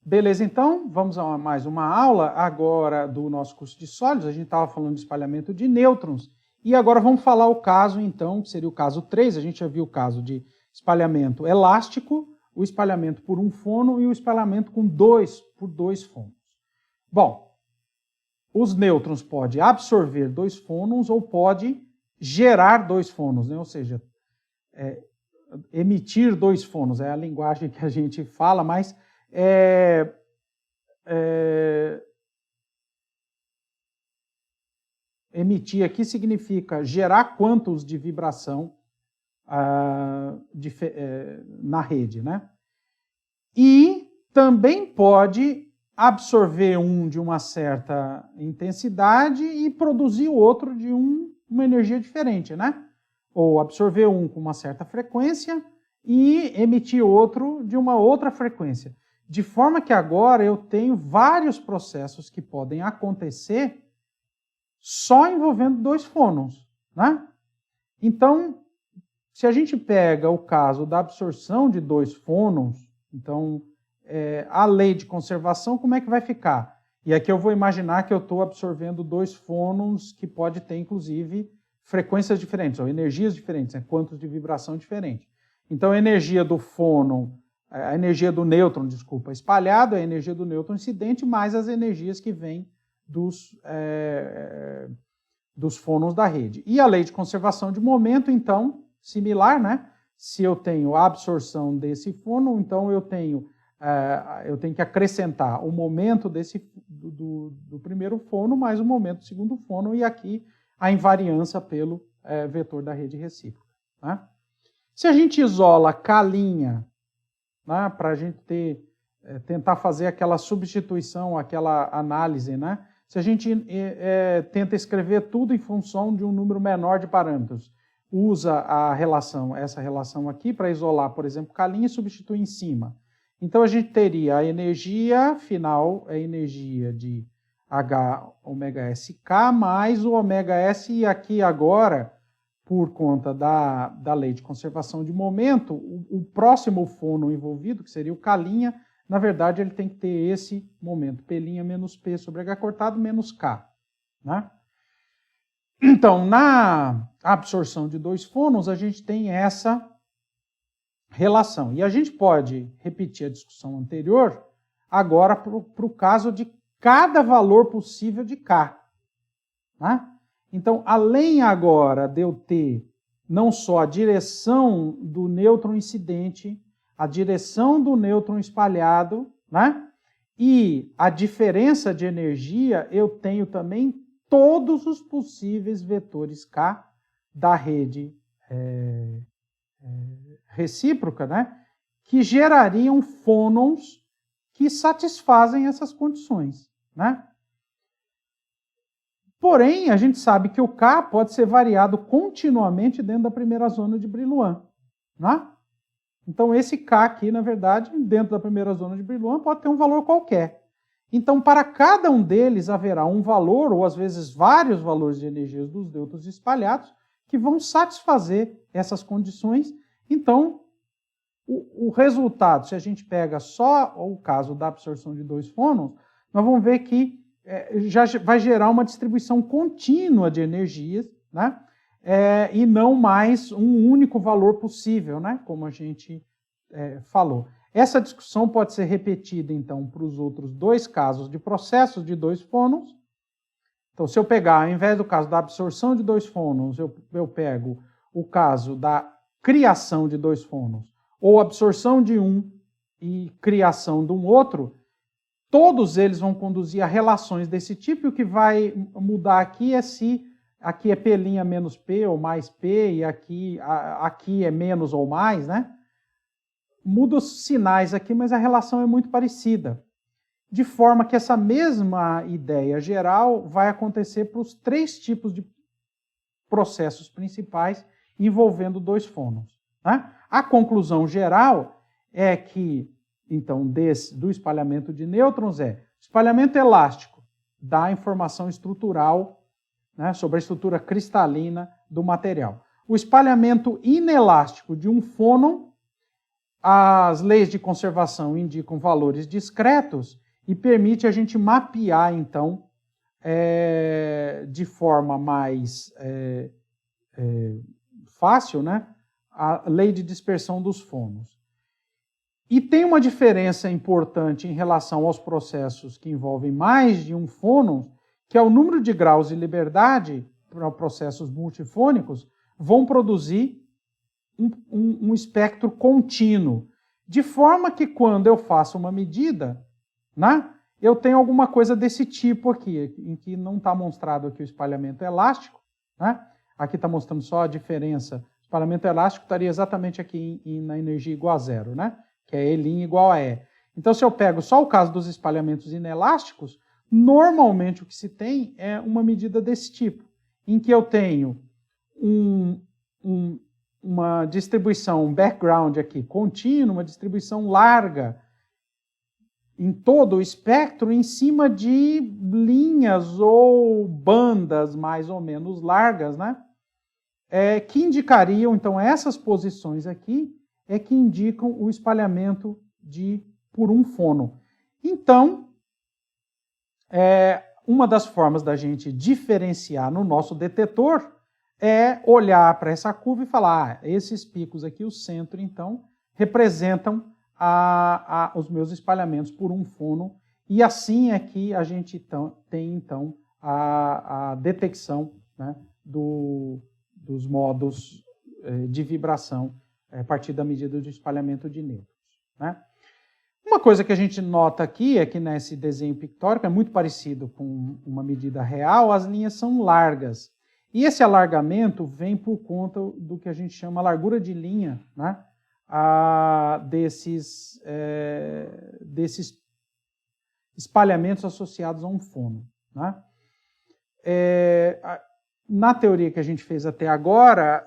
Beleza, então, vamos a mais uma aula agora do nosso curso de sólidos. A gente estava falando de espalhamento de nêutrons e agora vamos falar o caso, então, que seria o caso 3. A gente já viu o caso de espalhamento elástico, o espalhamento por um fônon e o espalhamento por dois fônons. Bom, os nêutrons podem absorver dois fônons ou pode gerar dois fônons, né? Ou seja, emitir dois fônons, é a linguagem que a gente fala, mas emitir aqui significa gerar quantos de vibração na rede, né? E também pode absorver um de uma certa intensidade e produzir o outro de uma energia diferente, né? Ou absorver um com uma certa frequência e emitir outro de uma outra frequência. De forma que agora eu tenho vários processos que podem acontecer só envolvendo dois fônons, né? Então, se a gente pega o caso da absorção de dois fônons, então, a lei de conservação, como é que vai ficar? E aqui eu vou imaginar que eu estou absorvendo dois fônons que pode ter, inclusive, frequências diferentes, ou energias diferentes, né? Quantos de vibração diferentes. Então, a energia do fônon, a energia do nêutron, espalhado, é a energia do nêutron incidente, mais as energias que vêm dos fônons da rede. E a lei de conservação de momento, então, similar, né? Se eu tenho a absorção desse fônon, então eu tenho que acrescentar o momento do primeiro fônon mais o momento do segundo fônon, e aqui a invariância pelo vetor da rede recíproca. Né? Se a gente isola K', né, para a gente tentar fazer aquela substituição, aquela análise, né? Se a gente tenta escrever tudo em função de um número menor de parâmetros, usa essa relação aqui para isolar, por exemplo, K' e substituir em cima. Então a gente teria a energia final, a energia de HωsK mais o ωs, e aqui agora, por conta da lei de conservação de momento, o próximo fônon envolvido, que seria o K', na verdade ele tem que ter esse momento, P' menos P sobre H cortado menos K. Né? Então, na absorção de dois fônons, a gente tem essa relação. E a gente pode repetir a discussão anterior agora para o caso de cada valor possível de K. Né? Então, além agora de eu ter não só a direção do nêutron incidente, a direção do nêutron espalhado, né? E a diferença de energia, eu tenho também todos os possíveis vetores K da rede recíproca, né? Que gerariam fônons que satisfazem essas condições, né? Porém, a gente sabe que o K pode ser variado continuamente dentro da primeira zona de Brillouin. Né? Então, esse K aqui, na verdade, dentro da primeira zona de Brillouin, pode ter um valor qualquer. Então, para cada um deles, haverá um valor, ou às vezes vários valores de energias dos nêutrons espalhados, que vão satisfazer essas condições. Então, o resultado, se a gente pega só o caso da absorção de dois fônons, nós vamos ver que já vai gerar uma distribuição contínua de energias, né? E não mais um único valor possível, né? Como a gente falou. Essa discussão pode ser repetida, então, para os outros dois casos de processos de dois fônons. Então, se eu pegar, ao invés do caso da absorção de dois fônons, eu pego o caso da criação de dois fônons, ou absorção de um e criação de um outro, todos eles vão conduzir a relações desse tipo, e o que vai mudar aqui é se aqui é P' menos P ou mais P, e aqui é menos ou mais, né? Muda os sinais aqui, mas a relação é muito parecida. De forma que essa mesma ideia geral vai acontecer para os três tipos de processos principais envolvendo dois fônons. Né? A conclusão geral é que, então, do espalhamento de nêutrons espalhamento elástico dá informação estrutural, né, sobre a estrutura cristalina do material. O espalhamento inelástico de um fônon As leis de conservação indicam valores discretos e permite a gente mapear, então, de forma mais fácil, né, a lei de dispersão dos fônons. E tem uma diferença importante em relação aos processos que envolvem mais de um fônon, que é o número de graus de liberdade para processos multifônicos vão produzir um espectro contínuo, de forma que quando eu faço uma medida, né, eu tenho alguma coisa desse tipo aqui, em que não está mostrado aqui o espalhamento elástico, né? Aqui está mostrando só a diferença. O espalhamento elástico estaria exatamente aqui na energia igual a zero, né? Que é E' igual a E. Então, se eu pego só o caso dos espalhamentos inelásticos, normalmente o que se tem é uma medida desse tipo, em que eu tenho uma distribuição, um background aqui contínua, uma distribuição larga em todo o espectro em cima de linhas ou bandas mais ou menos largas, né? Que indicariam, então, essas posições aqui que indicam o espalhamento por um fônon. Então, uma das formas da gente diferenciar no nosso detetor é olhar para essa curva e falar, esses picos aqui, o centro, então, representam os meus espalhamentos por um fônon, e assim é que a gente tem, então, a detecção, né, dos modos de vibração a partir da medida de espalhamento de nêutrons, né? Uma coisa que a gente nota aqui é que nesse desenho pictórico é muito parecido com uma medida real, as linhas são largas. E esse alargamento vem por conta do que a gente chama largura de linha, né? Desses espalhamentos associados a um fônon, né? Na teoria que a gente fez até agora,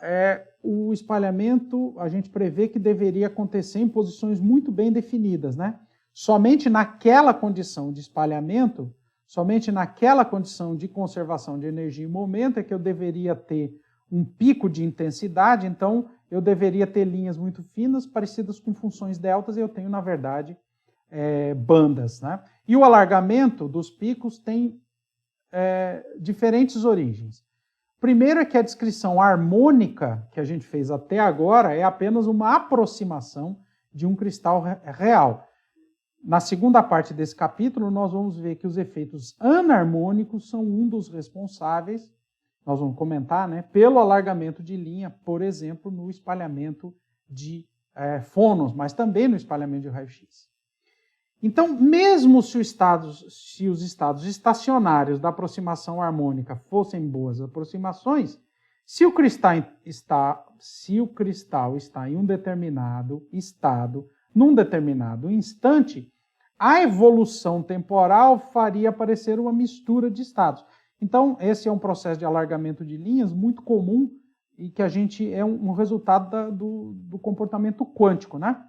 o espalhamento a gente prevê que deveria acontecer em posições muito bem definidas, né? Somente naquela condição de espalhamento, somente naquela condição de conservação de energia e momento é que eu deveria ter um pico de intensidade, então eu deveria ter linhas muito finas, parecidas com funções deltas, e eu tenho, na verdade, bandas, né? E o alargamento dos picos tem diferentes origens. Primeiro é que a descrição harmônica que a gente fez até agora é apenas uma aproximação de um cristal real. Na segunda parte desse capítulo, nós vamos ver que os efeitos anarmônicos são um dos responsáveis, nós vamos comentar, né, pelo alargamento de linha, por exemplo, no espalhamento de fônons, mas também no espalhamento de raio-x. Então, mesmo se os estados estacionários da aproximação harmônica fossem boas aproximações, se o cristal está em um determinado estado, num determinado instante, a evolução temporal faria aparecer uma mistura de estados. Então, esse é um processo de alargamento de linhas muito comum e que é um resultado do comportamento quântico, né?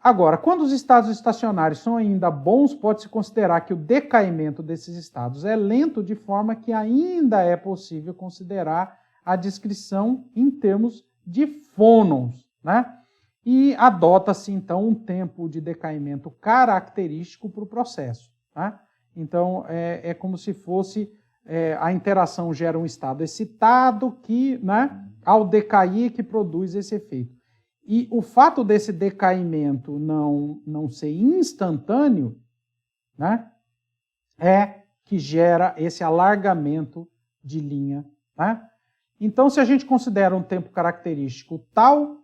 Agora, quando os estados estacionários são ainda bons, pode-se considerar que o decaimento desses estados é lento, de forma que ainda é possível considerar a descrição em termos de fônons, né? E adota-se, então, um tempo de decaimento característico para o processo, né? Então, é como se fosse a interação gera um estado excitado que, né, ao decair, que produz esse efeito. E o fato desse decaimento não ser instantâneo, né, é que gera esse alargamento de linha, né? Então, se a gente considera um tempo característico tal,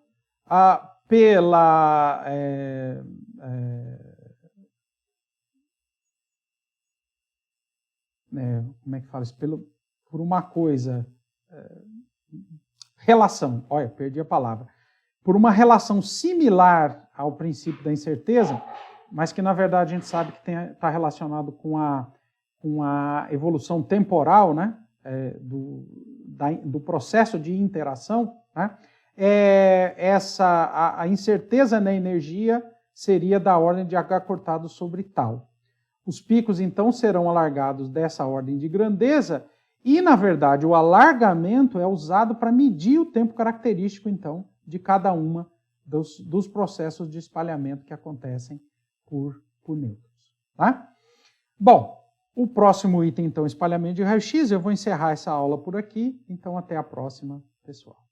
como é que fala isso? Por uma coisa, relação, olha, perdi a palavra, por uma relação similar ao princípio da incerteza, mas que na verdade a gente sabe que está relacionado com a evolução temporal, né, do processo de interação, né, a incerteza na energia seria da ordem de H cortado sobre tal. Os picos, então, serão alargados dessa ordem de grandeza e, na verdade, o alargamento é usado para medir o tempo característico, então, de cada uma dos processos de espalhamento que acontecem por nêutrons. Tá? Bom, o próximo item, então, espalhamento de raio-x. Eu vou encerrar essa aula por aqui. Então, até a próxima, pessoal.